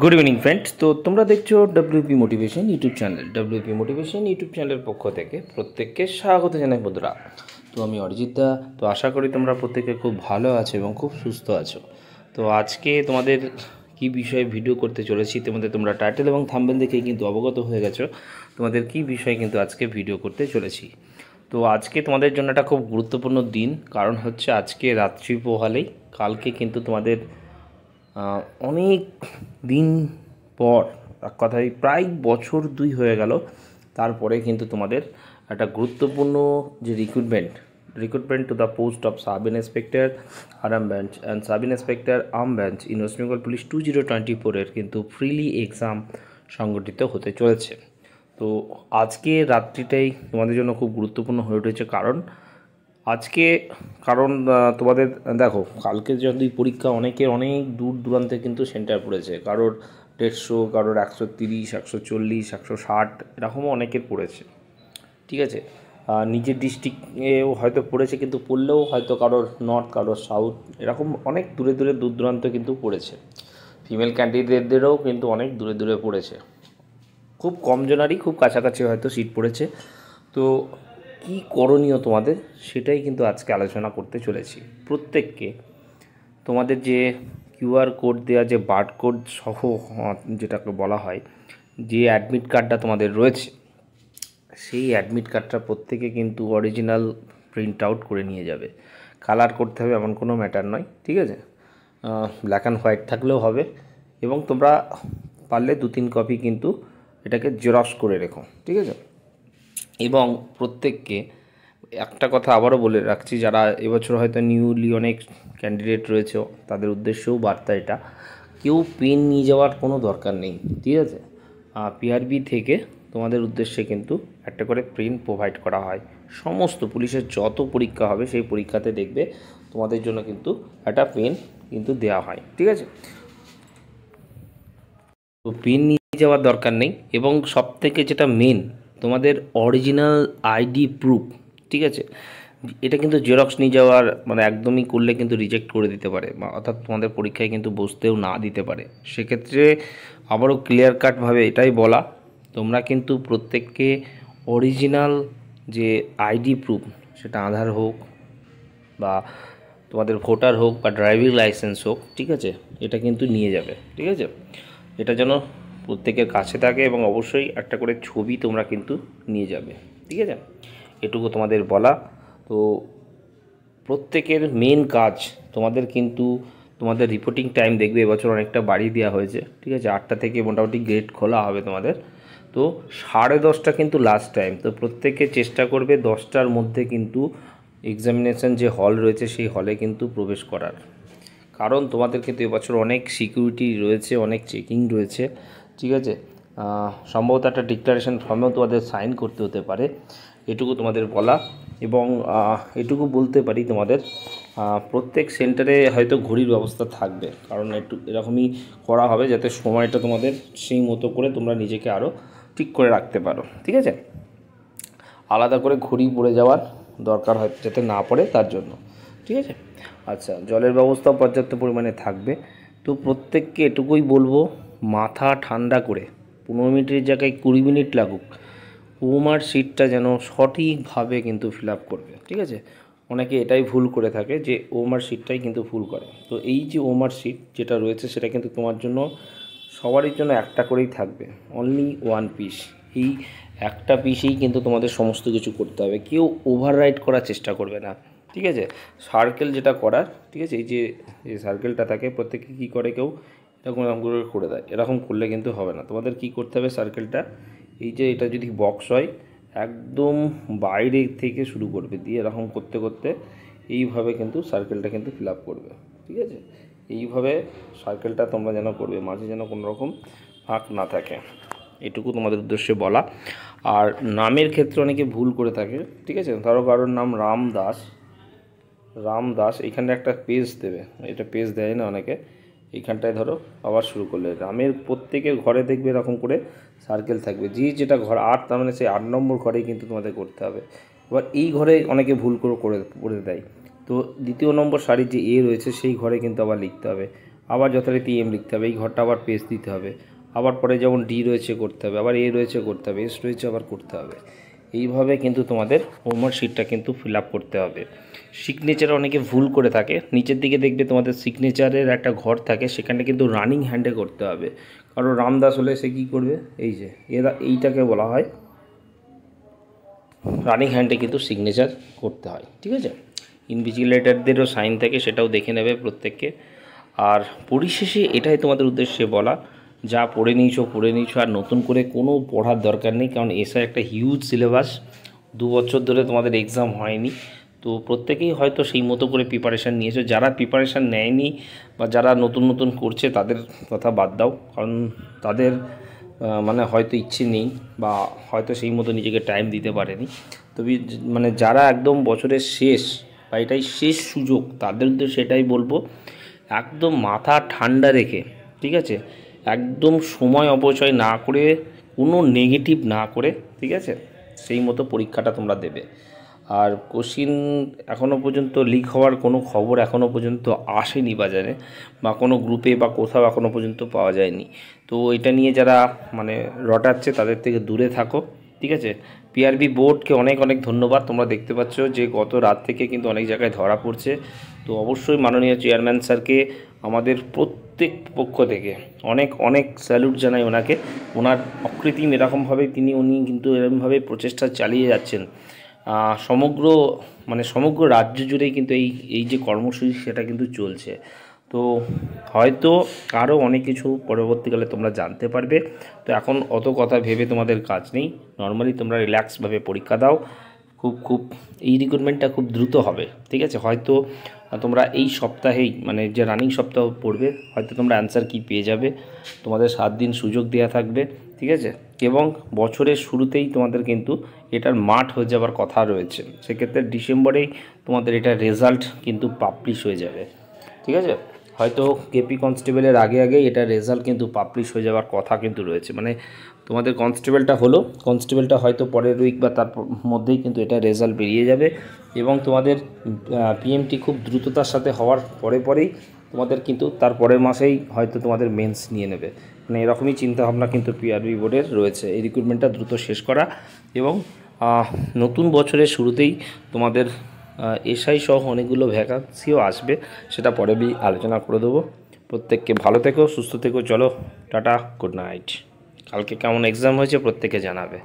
Good evening friends. তো তোমরা দেখছো WP motivation YouTube channel. WP motivation YouTube চ্যানেলের পক্ষ থেকে প্রত্যেককে স্বাগত জানাই বন্ধুরা। তো আমি অরিজিৎ দা। তো আশা করি তোমরা প্রত্যেকে খুব ভালো আছো এবং খুব সুস্থ আছো। তো আজকে তোমাদের কি বিষয়ে ভিডিও করতে চলেছি তোমাদের তোমরা টাইটেল এবং থাম্বনেল দেখেই কিন্তু অবগত হয়ে গেছো তোমাদের কি বিষয়ে কিন্তু আজকে ভিডিও করতে চলেছি। তো আজকে তোমাদের জন্য একটা খুব গুরুত্বপূর্ণ দিন, কারণ হচ্ছে আজকে রাত্রি পোহালেই কালকে কিন্তু তোমাদের অনেক দিন পর, এক কথায় প্রায় বছর 2 হয়ে গেল, তারপরে কিন্তু তোমাদের একটা গুরুত্বপূর্ণ যে recruitment to the post of sub inspector armed branch and sub inspector arm branch in West Bengal police 2024 কিন্তু ফ্রিলি এক্সাম সংগঠিত হতে চলেছে। তো আজকে রাত্রিটাই তোমাদের জন্য খুব গুরুত্বপূর্ণ হয়ে উঠেছে, কারণ তোমাদের দেখো, কালকে যদি পরীক্ষা অনেকের অনেক দূর দূরান্তে কিন্তু সেন্টার পড়েছে, কারোর 150, কারোর 130, 140, 160 এরকমও অনেকের পড়েছে। ঠিক আছে, নিজের ডিস্ট্রিক্টেও হয়তো পড়েছে, কিন্তু পড়লেও হয়তো কারোর নর্থ, কারোর সাউথ, এরকম অনেক দূরে দূর দূরান্ত কিন্তু পড়েছে। ফিমেল ক্যান্ডিডেটদেরও কিন্তু অনেক দূরে পড়েছে, খুব কম জনারই খুব কাছাকাছি হয়তো সিট পড়েছে। তো কি করণীয় তোমাদের, সেটাই কিন্তু আজকে আলোচনা করতে চলেছি। প্রত্যেককে তোমাদের যে কিউআর কোড দেওয়া, যে বার্ড কোড সহ যেটাকে বলা হয়, যে অ্যাডমিট কার্ডটা তোমাদের রয়েছে, সেই অ্যাডমিট কার্ডটা প্রত্যেকে কিন্তু অরিজিনাল প্রিন্ট আউট করে নিয়ে যাবে। কালার করতে হবে এমন কোনো ম্যাটার নয়, ঠিক আছে, ব্ল্যাক অ্যান্ড হোয়াইট থাকলেও হবে। এবং তোমরা পারলে 2-3 কপি কিন্তু এটাকে জেরক্স করে রেখো, ঠিক আছে। এবং প্রত্যেককে একটা কথা আবারও বলে রাখছি, যারা এবছর হয়তো নিউলি অনেক ক্যান্ডিডেট রয়েছে তাদের উদ্দেশ্যেও বার্তা এটা, কেউ পেন নিয়ে যাওয়ার কোনো দরকার নেই, ঠিক আছে। পিআরবি থেকে তোমাদের উদ্দেশ্যে কিন্তু একটা করে প্রিন্ট প্রোভাইড করা হয়। সমস্ত পুলিশের যত পরীক্ষা হবে সেই পরীক্ষাতে দেখবে তোমাদের জন্য কিন্তু একটা পেন কিন্তু দেওয়া হয়, ঠিক আছে। তো পেন নিয়ে যাওয়ার দরকার নেই। এবং সবথেকে যেটা মেন, তোমাদের অরিজিনাল আইডি প্রুফ, ঠিক আছে। এটা কিন্তু জেরক্স নিয়ে যাওয়ার একদমই করলে কিন্তু রিজেক্ট করে দিতে পারে, অর্থাৎ তোমাদের পরীক্ষায় কিন্তু বসতেও না দিতে পারে। সেক্ষেত্রে আবারও ক্লিয়ার কাটভাবে এটাই বলা, তোমরা কিন্তু প্রত্যেককে অরিজিনাল যে আইডি প্রুফ, সেটা আধার হোক বা তোমাদের ভোটার হোক বা ড্রাইভিং লাইসেন্স হোক, ঠিক আছে, এটা কিন্তু নিয়ে যাবে, ঠিক আছে। এটা যেন প্রত্যেকের কাছে থাকে এবং অবশ্যই একটা করে ছবি তোমরা কিন্তু নিয়ে যাবে, ঠিক আছে। এটুকু তোমাদের বলা। তো প্রত্যেকের মেন কাজ, তোমাদের কিন্তু তোমাদের রিপোর্টিং টাইম দেখবে এবছর অনেকটা বাড়িয়ে দেওয়া হয়েছে, ঠিক আছে। 8টা থেকে মোটামুটি গেট খোলা হবে তোমাদের। তো 10:30 কিন্তু লাস্ট টাইম। তো প্রত্যেকে চেষ্টা করবে 10টার মধ্যে কিন্তু এক্সামিনেশন যে হল রয়েছে সেই হলে কিন্তু প্রবেশ করার, কারণ তোমাদের কিন্তু এবছর অনেক সিকিউরিটি রয়েছে, অনেক চেকিং রয়েছে, ঠিক আছে। সম্ভবত একটা ডিক্লারেশন ফর্মেও তোমাদের সাইন করতে হতে পারে, এটুকু তোমাদের বলা। এবং এটুকু বলতে পারি, তোমাদের প্রত্যেক সেন্টারে হয়তো ঘড়ির ব্যবস্থা থাকবে, কারণ একটু এরকমই করা হবে যাতে সময়টা তোমাদের সেই মতো করে তোমরা নিজেকে আরও ঠিক করে রাখতে পারো, ঠিক আছে। আলাদা করে ঘড়ি পড়ে যাওয়ার দরকার হয় যাতে না পড়ে, তার জন্য, ঠিক আছে। আচ্ছা, জলের ব্যবস্থাও পর্যাপ্ত পরিমাণে থাকবে। তো প্রত্যেককে এটুকুই বলবো, মাথা ঠান্ডা করে 15 মিনিটের জায়গায় 20 মিনিট লাগুক, ওমার শিটটা যেন সঠিকভাবে কিন্তু ফিল আপ করবে, ঠিক আছে। অনেকে এটাই ভুল করে থাকে যে ওমার শিটটাই কিন্তু ভুল করে। তো এই যে ওমার শিট যেটা রয়েছে সেটা কিন্তু তোমার জন্য সবারই জন্য একটা করেই থাকবে, অনলি 1 পিস। এই একটা পিসেই কিন্তু তোমাদের সমস্ত কিছু করতে হবে, কেউ ওভাররাইড করার চেষ্টা করবে না, ঠিক আছে। সার্কেল যেটা করার, ঠিক আছে, এই যে সার্কেলটা থাকে প্রত্যেকে কী করে, কেউ এরকম করে দেয়, এরকম করলে কিন্তু হবে না। তোমাদের কি করতে হবে, সার্কেলটা এই যে এটা যদি বক্স হয় একদম বাইরে থেকে শুরু করবে, দিয়ে এরকম করতে করতে এইভাবে কিন্তু সার্কেলটা কিন্তু ফিল আপ করবে, ঠিক আছে। এইভাবে সার্কেলটা তোমরা যেন করবে, মাঝে যেন কোনো রকম ফাঁক না থাকে, এটুকু তোমাদের উদ্দেশ্যে বলা। আর নামের ক্ষেত্রে অনেকে ভুল করে থাকে, ঠিক আছে। ধরো কারোর নাম রামদাস, এইখানে একটা পেজ দেবে, এটা পেজ দেয় না অনেকে, এইখানটায় ধরো আবার শুরু করলে রামের প্রত্যেকের ঘরে দেখবে এরকম করে সার্কেল থাকবে, যেটা ঘর 8, তার মানে সেই 8 নম্বর ঘরেই কিন্তু তোমাদের করতে হবে। এবার এই ঘরে অনেকে ভুল করে দেয়, তো 2 নম্বর সারির যে রয়েছে সেই ঘরে কিন্তু আবার লিখতে হবে। আবার যথারীতি এম লিখতে হবে, এই ঘরটা আবার পেজ দিতে হবে, আবার পরে যেমন ডি রয়েছে করতে হবে, আবার এ রয়েছে করতে হবে, এস রয়েছে আবার করতে হবে। এইভাবে কিন্তু তোমাদের হোমওয়ার্ক শিটটা কিন্তু ফিল আপ করতে হবে। সিগনেচার অনেকে ভুল করে থাকে, নিচের দিকে দেখবে তোমাদের সিগনেচারের একটা ঘর থাকে, সেখানে কিন্তু রানিং হ্যান্ডে করতে হবে। কারণ রামদাস হলে সে কী করবে, এই যে এরা এইটাকে বলা হয় রানিং হ্যান্ডে কিন্তু সিগনেচার করতে হয়, ঠিক আছে। ইনভিজিলেটরদেরও সাইন থাকে, সেটাও দেখে নেবে প্রত্যেককে। আর পরিশেষে এটাই তোমাদের উদ্দেশ্যে বলা, যা পড়ে নিয়েছো আর নতুন করে কোনো পড়ার দরকার নেই, কারণ এসআই একটা হিউজ সিলেবাস, 2 বছর ধরে তোমাদের এক্সাম হয়নি। তো প্রত্যেকেই হয়তো সেই মতো করে প্রিপারেশান নিয়েছো। যারা প্রিপারেশান নেয়নি বা যারা নতুন নতুন করছে তাদের কথা বাদ দাও, কারণ তাদের মানে হয়তো ইচ্ছে নেই বা হয়তো সেই মতো নিজেকে টাইম দিতে পারেনি। তবে মানে যারা একদম বছরের শেষ বা এটাই শেষ সুযোগ, তাদের উদ্দেশ্যে সেটাই বলবো, একদম মাথা ঠান্ডা রেখে, ঠিক আছে, একদম সময় অপচয় না করে, কোনো নেগেটিভ না করে, ঠিক আছে, সেই মতো পরীক্ষাটা তোমরা দেবে। আর কোশ্চিন এখনও পর্যন্ত লিক হওয়ার কোনো খবর এখনও পর্যন্ত আসেনি বাজারে, বা কোনো গ্রুপে বা কোথাও এখনও পর্যন্ত পাওয়া যায়নি। তো এটা নিয়ে যারা মানে রটাচ্ছে তাদের থেকে দূরে থাকো, ঠিক আছে। পিআরবি বোর্ডকে অনেক অনেক ধন্যবাদ। তোমরা দেখতে পাচ্ছ যে গত রাত থেকে কিন্তু অনেক জায়গায় ধরা পড়ছে। তো অবশ্যই মাননীয় চেয়ারম্যান স্যারকে আমাদের প্রত্যেক পক্ষ থেকে অনেক অনেক স্যালুট জানাই ওনাকে। ওনার অকৃত্রিম এরকমভাবে উনি কিন্তু এরকমভাবে প্রচেষ্টা চালিয়ে যাচ্ছেন। সমগ্র রাজ্য জুড়েই কিন্তু এই যে কর্মসূচি সেটা কিন্তু চলছে। তো হয়তো আরও অনেক কিছু পরবর্তীকালে তোমরা জানতে পারবে। তো এখন অত কথা ভেবে তোমাদের কাজ নেই, নর্মালি তোমরা রিল্যাক্সভাবে পরীক্ষা দাও। খুব এই রিক্রুটমেন্টটা খুব দ্রুত হবে, ঠিক আছে। হয়তো তোমরা এই সপ্তাহেই, মানে যে রানিং সপ্তাহ পড়বে, হয়তো তোমরা অ্যান্সার কি পেয়ে যাবে। তোমাদের 7 দিন সুযোগ দেওয়া থাকবে, ঠিক আছে। এবং বছরের শুরুতেই তোমাদের কিন্তু এটার মাঠ হয়ে যাওয়ার কথা রয়েছে। সেক্ষেত্রে ডিসেম্বরেই তোমাদের এটার রেজাল্ট কিন্তু পাবলিশ হয়ে যাবে, ঠিক আছে। হয়তো কেপি কনস্টেবলের আগেই এটার রেজাল্ট কিন্তু পাবলিশ হয়ে যাওয়ার কথা কিন্তু রয়েছে। মানে তোমাদের কনস্টেবলটা হয়তো পরের উইক বা তার মধ্যেই কিন্তু এটা রেজাল্ট বেরিয়ে যাবে। এবং তোমাদের পিএমটি খুব দ্রুততার সাথে হওয়ার পরেই তোমাদের কিন্তু তার পরের মাসেই হয়তো তোমাদের মেন্স নিয়ে নেবে। মানে এরকমই চিন্তাভাবনা কিন্তু পিআরবি বোর্ডের রয়েছে, এই রিক্রুটমেন্টটা দ্রুত শেষ করা। এবং নতুন বছরের শুরুতেই তোমাদের এসআই সহ অনেকগুলো ভ্যাকান্সিও আসবে, সেটা পরে আলোচনা করে দেবো। প্রত্যেককে ভালো থেকো, সুস্থ থেকো। চলো টাটা, গুড নাইট। কালকে কেমন এক্সাম হয়েছে প্রত্যেকে জানাবে।